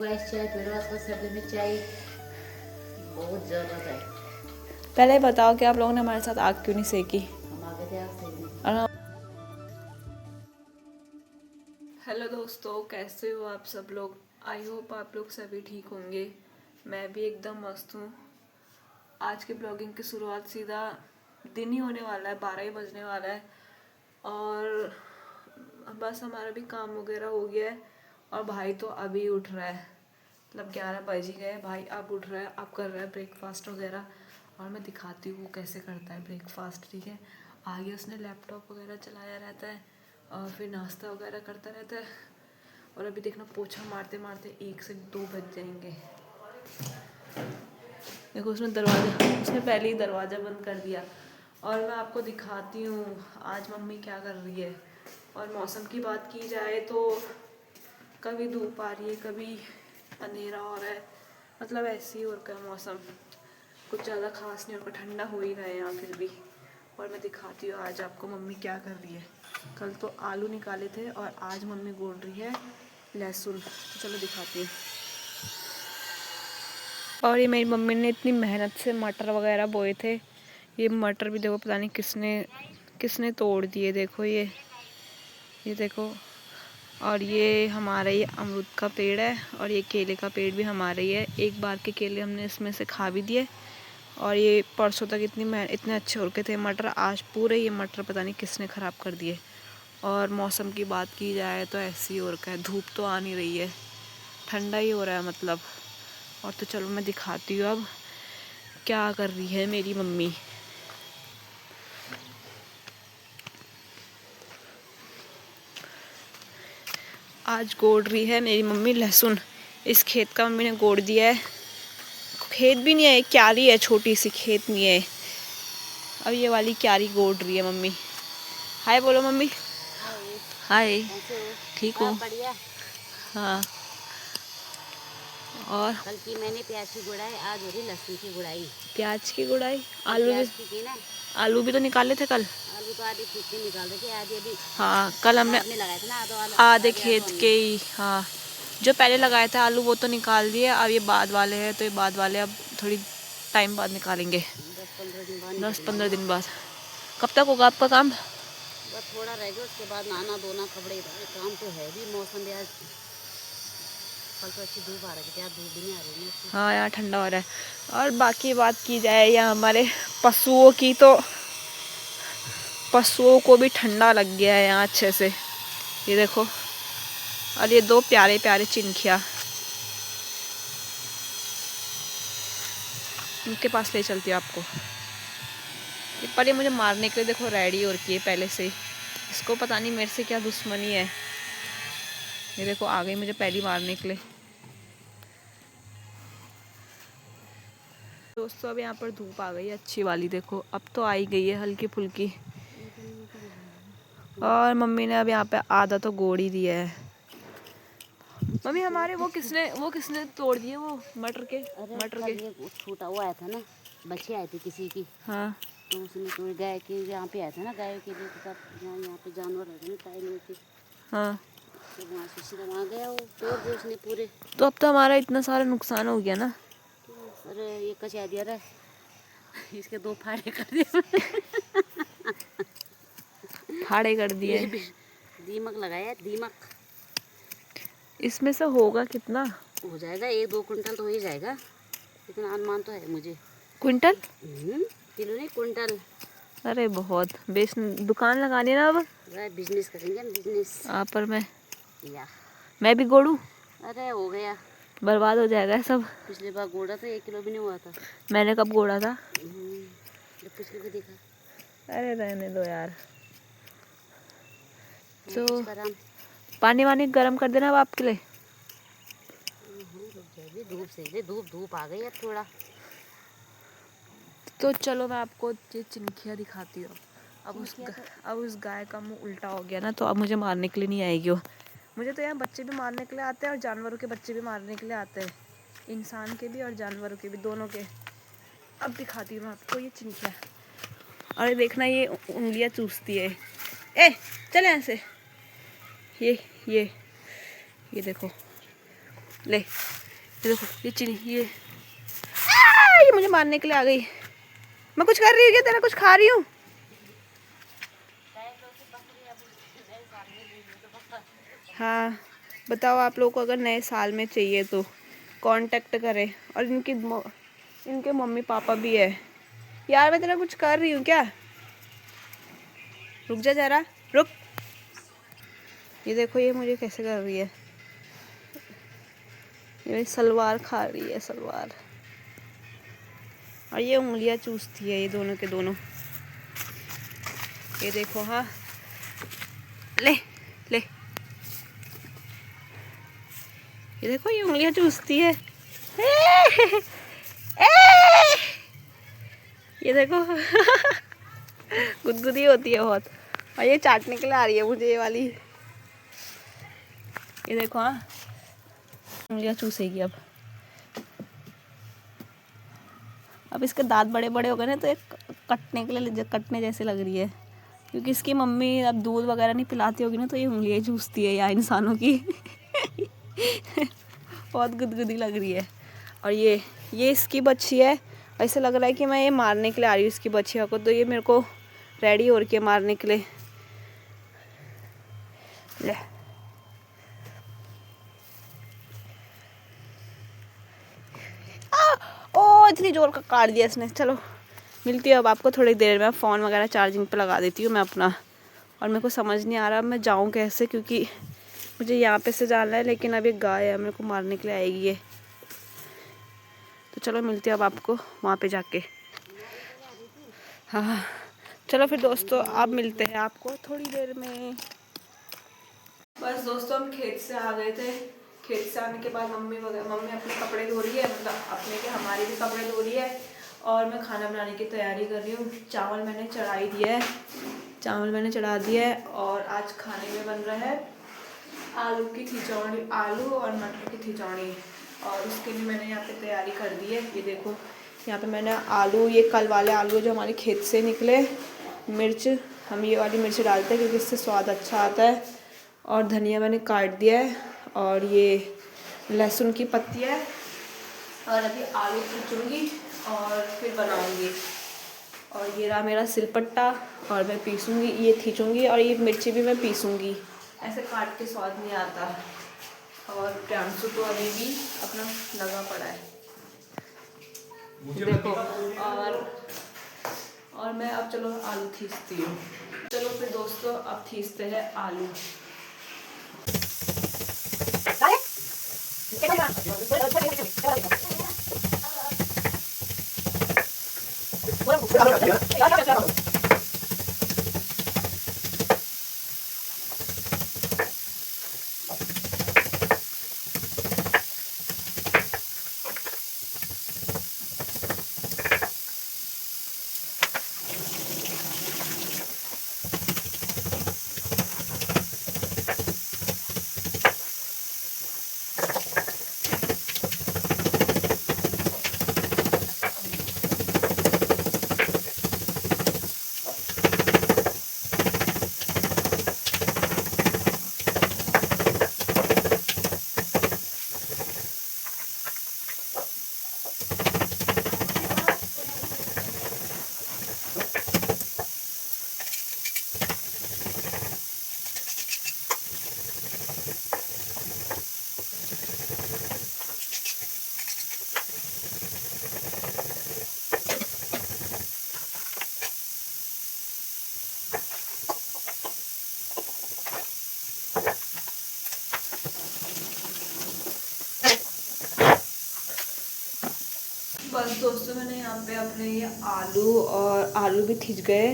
चाय पीने वास्ते सर्दी में चाय बहुत ज़रूरत है। पहले बताओ कि आप लोगों ने हमारे साथ आग क्यों नहीं सेकी? हम आगे थे आग सेकने। हेलो दोस्तों, कैसे हो आप सब लोग? आई होप आप लोग सभी ठीक होंगे। मैं भी एकदम मस्त हूँ। आज के ब्लॉगिंग की शुरुआत सीधा दिन ही होने वाला है, 12 ही बजने वाला है और बस हमारा भी काम वगैरह हो गया है और भाई तो अभी उठ रहा है। मतलब 11 बज ही गए, भाई अब उठ रहा है, अब कर रहा है ब्रेकफास्ट वगैरह और मैं दिखाती हूँ वो कैसे करता है ब्रेकफास्ट। ठीक है, आगे उसने लैपटॉप वगैरह चलाया रहता है और फिर नाश्ता वगैरह करता रहता है और अभी देखना पोछा मारते मारते 1 से 2 बज जाएंगे। देखो उसने पहले ही दरवाज़ा बंद कर दिया और मैं आपको दिखाती हूँ आज मम्मी क्या कर रही है। और मौसम की बात की जाए तो कभी धूप आ रही है, कभी अंधेरा हो रहा है, मतलब ऐसे ही हो रखा है मौसम। कुछ ज़्यादा खास नहीं होगा, ठंडा हो ही रहा है यहाँ फिर भी। और मैं दिखाती हूँ आज आपको मम्मी क्या कर रही है। कल तो आलू निकाले थे और आज मम्मी गोड़ रही है लहसुन। तो चलो दिखाती हूँ। और ये मेरी मम्मी ने इतनी मेहनत से मटर वगैरह बोए थे। ये मटर भी देखो पता नहीं किसने तोड़ दिए। देखो ये देखो। और ये हमारा ये अमरूद का पेड़ है और ये केले का पेड़ भी हमारा ही है। एक बार के केले हमने इसमें से खा भी दिए और ये परसों तक इतने अच्छे हो रखे थे मटर, आज पूरे ये मटर पता नहीं किसने ख़राब कर दिए। और मौसम की बात की जाए तो ऐसी हो रखा है, धूप तो आ नहीं रही है, ठंडा ही हो रहा है मतलब। और तो चलो मैं दिखाती हूँ अब क्या कर रही है मेरी मम्मी। आज गोड़ रही है मेरी मम्मी लहसुन। इस खेत का मम्मी ने गोड़ दिया है। खेत भी नहीं है, क्यारी है, छोटी सी, खेत नहीं है। अब ये वाली क्यारी गोड़ रही है मम्मी। हाय बोलो मम्मी। हाय। ठीक हो? बढ़िया। हाँ। और कल की मैंने प्याज की गुड़ाई, आज हो रही लहसुन की गुड़ाई। प्याज की गुड़ाई, आलू भी प्याज की ना। आलू भी तो निकाले थे कल। आलू तो आधे खेत के निकाल रहे थे, आधे अभी हाँ कल हमने बाद में लगाए थे ना, आधे खेत के ही, हाँ जो पहले लगाए थे आलू वो तो निकाल दिए। अब ये बाद वाले हैं तो ये बाद वाले अब थोड़ी टाइम बाद निकालेंगे, 10-15 दिन बाद 10-15 निकलेंगे। दिन बाद। कब तक होगा आपका काम? बस थोड़ा रह गया, उसके बाद नहाना धोना कपड़े धोने, काम तो है भी। मौसम भी आज कल तो अच्छी धूप आ रही थी, आज धूप भी नहीं आ रही है। हाँ यहाँ ठंडा हो रहा है। और बाकी बात की जाए यहाँ हमारे पशुओं की, तो पशुओं को भी ठंडा लग गया है यहाँ अच्छे से। ये देखो, और ये 2 प्यारे प्यारे चिंकिया, उनके पास ले चलती हूँ आपको। पर ये मुझे मारने के लिए देखो रेडी हो रखी है पहले से ही। इसको पता नहीं मेरे से क्या दुश्मनी है। ये देखो आ गई मुझे पहली मारने के लिए। दोस्तों अब यहाँ पर धूप आ गई है अच्छी वाली, देखो अब तो आई गई है हल्की फुल्की। और मम्मी ने अब यहाँ पे आधा तो गोड़ ही दिया है। मम्मी हमारे वो किसने तोड़ दिए वो मटर के? ये छूटा हुआ आया था ना, बच्चे आए थे किसी की। हाँ। तो उसने तो गाय के यहाँ पे आया था ना, गाय के लिए तो यहाँ पे जानवर रहते ना टाइम में थे। हाँ तो वहाँ से सीधा वहाँ गया, वो तोड़ दिए उसने पूरे। तो अब तो हमारा इतना सारा नुकसान हो गया ना। अरे ये कचा दिया रहा है, इसके 2 फाड़े कर दिए। फाड़े कर दिए। दीमक लगाया, दीमक। इसमें से होगा कितना? हो जाएगा 1-2 कुंटल तो हो ही जाएगा, इतना अनुमान तो है मुझे। क्विंटल? किलो नहीं, कुंटल। अरे बहुत बेच, दुकान लगानी ना अब। बिजनेस करेंगे, बिजनेस। पर या मैं भी गोड़ू? अरे हो गया, बर्बाद हो जाएगा सब। पिछली बार गोड़ा था 1 किलो भी नहीं हुआ था। मैंने कब गोड़ा था? जब पिछले को देखा। अरे रहने दो यार। तो आराम। पानी वानी गर्म कर देना अब आपके लिए। धूप से धूप आ गई अब थोड़ा। तो चलो मैं आपको ये चिंकिया दिखाती हूँ। अब उस गाय का मुंह उल्टा हो गया ना, तो अब मुझे मारने के लिए नहीं आएगी वो। मुझे तो यहाँ बच्चे भी मारने के लिए आते हैं और जानवरों के बच्चे भी मारने के लिए आते हैं, इंसान के भी और जानवरों के भी, दोनों के। अब दिखाती हूँ मैं आपको ये चिंकिया। और ये देखना ये उंगलियाँ चूसती है। ए चले यहाँ से। ये देखो, ले ये देखो, ये चीनी ये मुझे मारने के लिए आ गई। मैं कुछ कर रही हूँ क्या? तेरा कुछ खा रही हूँ? हाँ बताओ, आप लोगों को अगर नए साल में चाहिए तो कांटेक्ट करें। और इनके मम्मी पापा भी है। यार मैं तेरा कुछ कर रही हूँ क्या? रुक जा जरा, रुक। ये देखो ये मुझे कैसे कर रही है, ये मेरी सलवार खा रही है, सलवार। और ये उंगलियां चूसती है ये दोनों के दोनों। ये देखो, हाँ ले ले, ये देखो ये उंगलियां चूसती है। ये देखो गुदगुदी होती है बहुत। और ये चाटने के लिए आ रही है मुझे, ये वाली। ये देखो, हाँ उंगलियां चूसेगी अब इसके दांत बड़े बड़े हो गए ना, तो ये कटने के लिए कटने जैसे लग रही है। क्योंकि इसकी मम्मी अब दूध वगैरह नहीं पिलाती होगी ना, तो ये उंगलियां चूसती है यहाँ इंसानों की। बहुत गुदगुदी लग रही है। और ये इसकी बच्ची है। ऐसे लग रहा है कि मैं ये मारने के लिए आ रही हूँ इसकी बच्चियों को, तो ये मेरे को रेडी हो रही है मारने के लिए। ले ओ इतनी जोर का काट दिया इसने। चलो मिलती है अब आपको थोड़ी देर में। फ़ोन वगैरह चार्जिंग पे लगा देती हूँ मैं अपना। और मेरे को समझ नहीं आ रहा मैं जाऊँ कैसे, क्योंकि मुझे यहाँ पे से जाना है, लेकिन अब एक गाय है मेरे को मारने के लिए आएगी ये। तो चलो मिलती है अब आपको वहाँ पे जाके। हाँ चलो फिर दोस्तों, अब मिलते हैं आपको थोड़ी देर में। बस दोस्तों हम खेत से आ गए थे। खेत से आने के बाद मम्मी अपने कपड़े धो रही है, मतलब अपने के हमारे भी कपड़े धो रही है। और मैं खाना बनाने की तैयारी कर रही हूँ। चावल मैंने चढ़ा ही दिया है, चावल मैंने चढ़ा दिया है। और आज खाने में बन रहा है आलू की खिचौड़ी, आलू और मटर की खिचौड़ी। और उसके लिए मैंने यहाँ पे तैयारी कर दी है। ये देखो यहाँ पे मैंने आलू, ये कल वाले आलू जो हमारे खेत से निकले, मिर्च, हम ये वाली मिर्च डालते हैं क्योंकि इससे स्वाद अच्छा आता है। और धनिया मैंने काट दिया है, और ये लहसुन की पत्ती है। और अभी आलू खींचूँगी और फिर बनाऊँगी। और ये रहा मेरा सिलपट्टा, और मैं पीसूँगी, ये खींचूँगी, और ये मिर्ची भी मैं पीसूँगी। ऐसे काट के स्वाद नहीं आता। और प्रियांशु तो अभी भी अपना लगा पड़ा है देखो। और मैं अब चलो आलू खींचती हूँ। चलो फिर दोस्तों अब खींचते हैं आलू। बस दोस्तों मैंने यहाँ पे अपने ये आलू भी खिंच गए।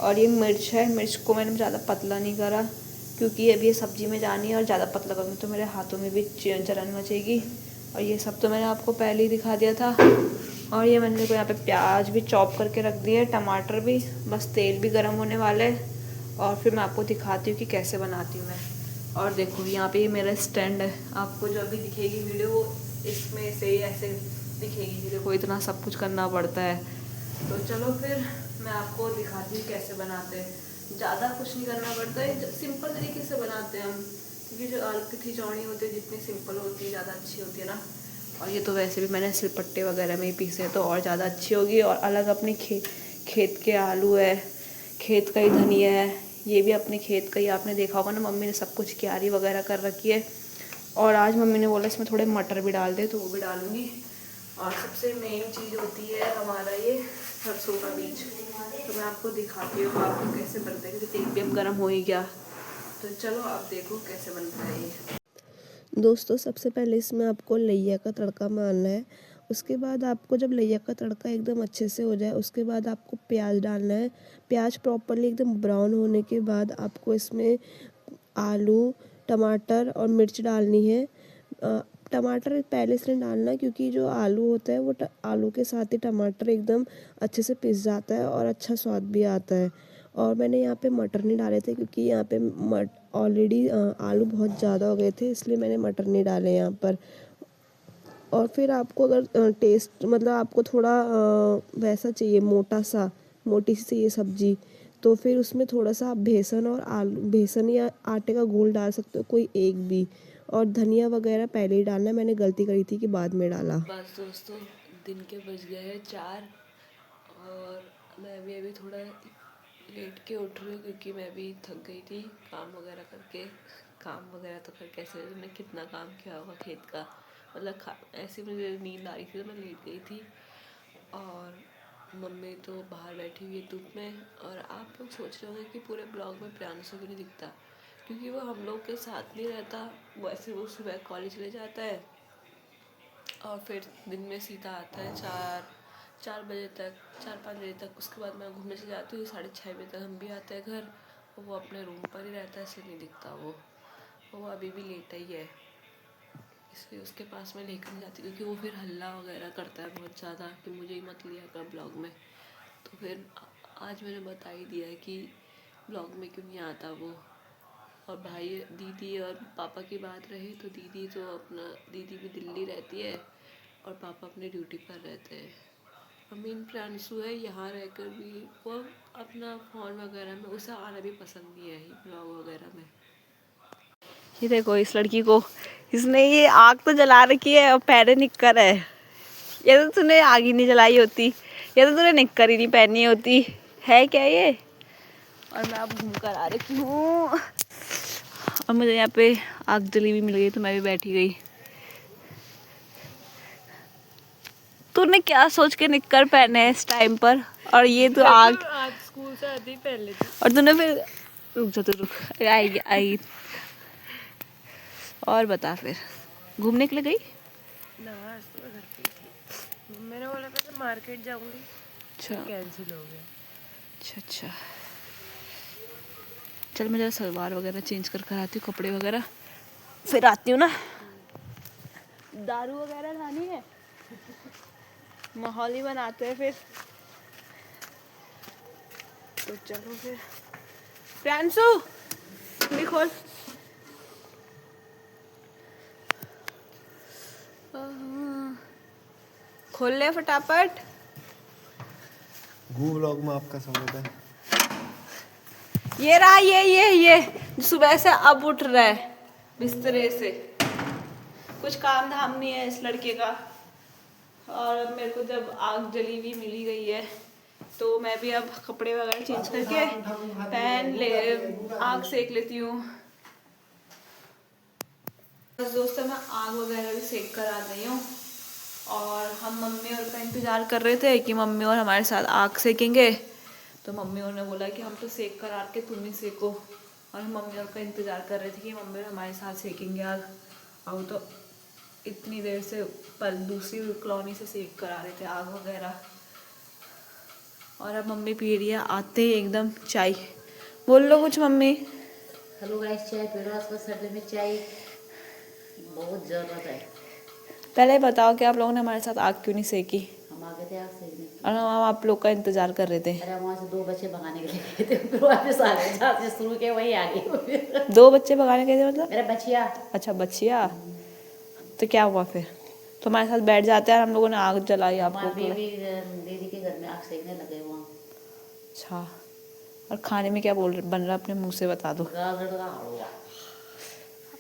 और ये मिर्च है, मिर्च को मैंने ज़्यादा पतला नहीं करा क्योंकि अभी ये सब्जी में जानी है, और ज़्यादा पतला करूँगी तो मेरे हाथों में भी जलन मचेगी। और ये सब तो मैंने आपको पहले ही दिखा दिया था। और ये मैंने को यहाँ पे प्याज भी चॉप करके रख दिए, टमाटर भी। बस तेल भी गर्म होने वाला है, और फिर मैं आपको दिखाती हूँ कि कैसे बनाती हूँ मैं। और देखो यहाँ पे ये मेरा स्टैंड है, आपको जो अभी दिखेगी वीडियो इसमें से ही ऐसे दिखेगी। देखो इतना सब कुछ करना पड़ता है। तो चलो फिर मैं आपको दिखाती हूँ कैसे बनाते हैं। ज़्यादा कुछ नहीं करना पड़ता है, सिंपल तरीके से बनाते हैं हम। क्योंकि जो आलू की खिचौड़ी होती है जितनी सिंपल होती है ज़्यादा अच्छी होती है ना। और ये तो वैसे भी मैंने सिलपट्टे वगैरह में ही पीसे हैं तो और ज़्यादा अच्छी होगी। और अलग अपनी खेत के आलू है, खेत का ही धनिया है, ये भी अपने खेत का ही। आपने देखा होगा ना, मम्मी ने सब कुछ क्यारी वगैरह कर रखी है। और आज मम्मी ने बोला इसमें थोड़े मटर भी डाल दे, तो वो भी डालूंगी। और सबसे मेन चीज़ होती है हमारा ये सरसों का बीज। तो मैं आपको दिखाती हूँ आपको कैसे बनता है, क्योंकि तेल भी अब गर्म हो ही गया। तो चलो आप देखो कैसे बनता है ये। दोस्तों, सबसे पहले इसमें आपको लैया का तड़का मारना है। उसके बाद आपको जब लैया का तड़का एकदम अच्छे से हो जाए, उसके बाद आपको प्याज डालना है। प्याज प्रॉपरली एकदम ब्राउन होने के बाद आपको इसमें आलू, टमाटर और मिर्च डालनी है। टमाटर पहले से नहीं डालना, क्योंकि जो आलू होता है वो आलू के साथ ही टमाटर एकदम अच्छे से पिस जाता है और अच्छा स्वाद भी आता है। और मैंने यहाँ पे मटर नहीं डाले थे, क्योंकि यहाँ पे ऑलरेडी आलू बहुत ज़्यादा हो गए थे, इसलिए मैंने मटर नहीं डाले यहाँ पर। और फिर आपको अगर टेस्ट मतलब आपको थोड़ा वैसा चाहिए, मोटी सी चाहिए सब्जी, तो फिर उसमें थोड़ा सा आप बेसन या आटे का घोल डाल सकते हो, कोई एक भी। और धनिया वगैरह पहले ही डालना है, मैंने गलती करी थी कि बाद में डाला। बस दोस्तों, दिन के बज गए हैं 4 और मैं भी अभी थोड़ा लेट के उठ रही हूँ, क्योंकि मैं भी थक गई थी काम वगैरह करके। काम वगैरह तो कर कैसे, मैंने कितना काम किया होगा खेत का, मतलब ऐसे मुझे नींद आ रही थी तो मैं लेट गई थी। और मम्मी तो बाहर बैठी हुई है धूप में। और आप लोग सोच रहे होंगे कि पूरे ब्लॉग में प्रियांशु क्यों नहीं दिखता, क्योंकि वो हम लोग के साथ नहीं रहता। वैसे वो सुबह कॉलेज ले जाता है और फिर दिन में सीधा आता है 4-5 बजे तक। उसके बाद मैं घूमने से जाती हूँ, 6:30 बजे तक हम भी आते हैं घर। और वो अपने रूम पर ही रहता है, इसलिए नहीं दिखता वो अभी भी लेटा ही है, इसलिए उसके पास मैं लेकर नहीं जाती, क्योंकि वो फिर हल्ला वगैरह करता है बहुत ज़्यादा कि मुझे ही मत लिया कर ब्लॉग में। तो फिर आज मैंने बता ही दिया है कि ब्लॉग में क्यों नहीं आता वो। और भाई दीदी और पापा की बात रही तो दीदी भी दिल्ली रहती है और पापा अपनी ड्यूटी पर रहते हैं। मेन प्रियांशु है, यहाँ रहकर भी वो अपना फ़ोन वगैरह में उसे आना भी पसंद नहीं है ब्लॉग वगैरह में। ये देखो इस लड़की को, इसने ये आग तो जला रखी है और पैरे निक्कर है। ये तो तूने आग ही नहीं जलाई होती, ये तो तूने निक्कर ही नहीं पहनी होती है क्या ये। और मैं अब घूम कर आ रही हूँ और मुझे यहाँ पे आग जली भी मिल गई, तो मैं भी बैठी गई। तूने क्या सोच के निक्कर पहने है इस टाइम पर, और ये तो आग आज स्कूल से आती पहले थी। और तूने फिर रुक जा, तू रुक, आई। और बता, फिर घूमने के लिए गई? ना, आज तो मैं घर पे थी। मैंने बोला था कि मार्केट जाऊंगी, अच्छा कैंसिल हो गया। अच्छा चल मैं जरा सलवार वगैरह चेंज कर आती हूँ, कपड़े वगैरह, फिर आती हूँ ना। दारू वगैरह लानी है, माहौल ही बनाते हैं फिर। तो चलो फिर। प्रियांशु भी खोल। खोल ले फटाफट। गू व्लॉग में आपका स्वागत है। ये रहा, ये सुबह से अब उठ रहा है बिस्तरे से, कुछ काम धाम नहीं है इस लड़के का। और मेरे को जब आग जली हुई मिली गई है, तो मैं भी अब कपड़े वगैरह चेंज करके आग सेक लेती हूँ। बस दोस्तों, मैं आग वगैरह भी सेक कर आ गई हूँ। और हम मम्मी और का इंतज़ार कर रहे थे कि मम्मी और हमारे साथ आग सेकेंगे। तो मम्मी और ने बोला कि हम तो सेक कर आ के तुम ही सेको। और हम मम्मी और का इंतज़ार कर रहे थे कि मम्मी और हमारे साथ सेकेंगे आग। और तो इतनी देर से पर दूसरी कॉलोनी से सेक कर आ रहे थे आग वगैरह। और अब मम्मी पी रही है आते ही एकदम चाय। बोल लो कुछ मम्मी। हेलो गाइस, चाय पी लो। आजकल सर्दी में चाय बहुत ज़रूरत है। पहले बताओ कि आप लोगों ने हमारे साथ आग क्यों नहीं सेकी? हम आ गए थे आग सेकने। और हम आप लोग का इंतज़ार कर रहे थे। अरे वहाँ से 2 बच्चे भगाने के लिए गए थे, फिर वापस आ गए, जहाँ से शुरू के वहीं आ गए। 2 बच्चे भगाने गए थे मतलब? मेरा बचिया। अच्छा बच्चिया। तो क्या हुआ फिर? तो हमारे साथ बैठ जाते हैं, हम लोगों ने आग जलाई आप लोगों के लिए। दीदी के घर में आग सेकने लगे वहाँ। अच्छा, और खाने में क्या बन रहा है अपने मुंह से बता दो। गाजर का हलवा।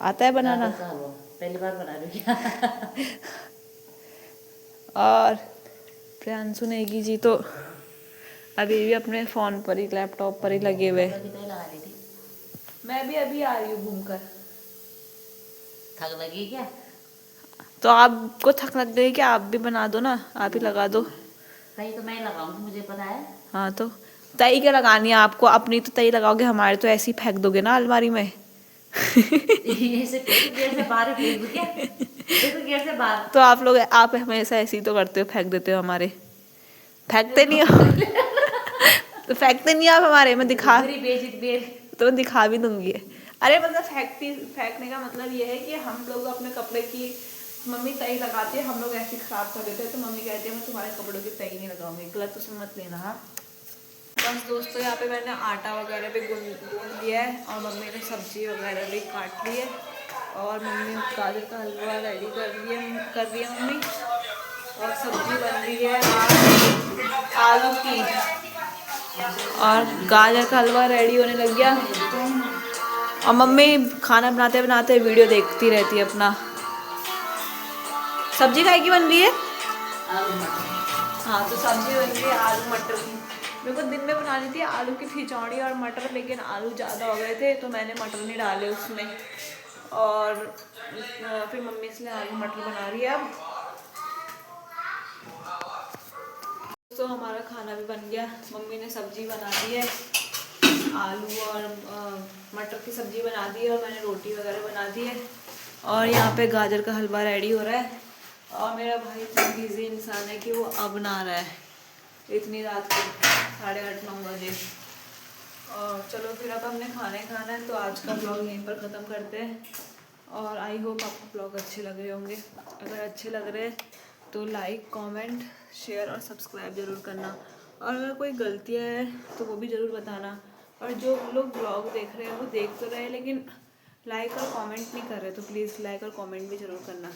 आता है बनाना? गाजर का हलवा पहली बार बना रही हूँ। और प्रियांशु नेगी जी तो अभी भी अपने फ़ोन पर ही, लैपटॉप पर ही लगे हुए। कपड़ा की तय लगा ली थी। मैं भी अभी आ रही हूँ घूमकर। थक लगी क्या? तो आपको थक लग गई क्या? आप भी बना दो ना, आप ही लगा दो। तय तो मैं लगाऊंगी, मुझे पता है। हाँ तो तई क्या लगानी है आपको? अपनी तो तई लगाओगे, हमारे तो ऐसे ही फेंक दोगे ना अलमारी में। ऐसे गेट से बाहर फेंक दूं क्या? देखो गेट से बाहर। तो आप हमेशा ऐसे ही तो करते हो, फेंक देते हो हमारे। फेंकते नहीं हो। तो फेंकते नहीं आप हमारे, मैं दिखा मेरी बेइज्जती तो दिखा भी दूंगी। अरे मतलब फेंकने का मतलब ये है कि हम लोग अपने कपड़े की, मम्मी तई लगाती है, हम लोग ऐसे खराब कर देते हैं, तो मम्मी कहती है मैं तुम्हारे कपड़ों की तई नहीं लगाऊंगी। गलत उसमें मत लेना। हाँ बस दोस्तों, यहाँ पे मैंने आटा वगैरह भी गूंद लिया है और मम्मी ने सब्जी वगैरह भी काट ली है और मम्मी गाजर का हलवा रेडी कर रही है मम्मी। और सब्जी बन रही है आलू की, और गाजर का हलवा रेडी होने लग गया। और मम्मी खाना बनाते बनाते वीडियो देखती रहती है अपना। सब्जी काय की बन रही है? हाँ तो सब्जी बन रही है आलू मटर की। मेरे को दिन में बनानी थी आलू की खिचौड़ी और मटर, लेकिन आलू ज़्यादा हो गए थे तो मैंने मटर नहीं डाले उसमें, और फिर मम्मी इसलिए आलू मटर बना रही है अब। तो हमारा खाना भी बन गया। मम्मी ने सब्जी बना दी है, आलू और मटर की सब्जी बना दी है, और मैंने रोटी वगैरह बना दी है। और यहाँ पे गाजर का हलवा रेडी हो रहा है। और मेरा भाई इतना बिजी इंसान है कि वो अब नहा रहा है इतनी रात को 8:30-9 बजे। और चलो फिर अब हमने खाना है, तो आज का ब्लॉग यहीं पर ख़त्म करते हैं। और आई होप आपको ब्लॉग अच्छे लग रहे होंगे। अगर अच्छे लग रहे हैं तो लाइक, कमेंट, शेयर और सब्सक्राइब ज़रूर करना। और अगर कोई गलतियाँ है तो वो भी ज़रूर बताना। और जो लोग ब्लॉग देख रहे हैं वो देख तो रहे हैं लेकिन लाइक और कमेंट नहीं कर रहे, तो प्लीज़ लाइक और कमेंट भी ज़रूर करना।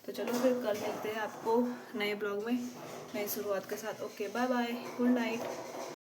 तो चलो फिर कल मिलते हैं आपको नए ब्लॉग में नई शुरुआत के साथ। Okay bye bye, good night.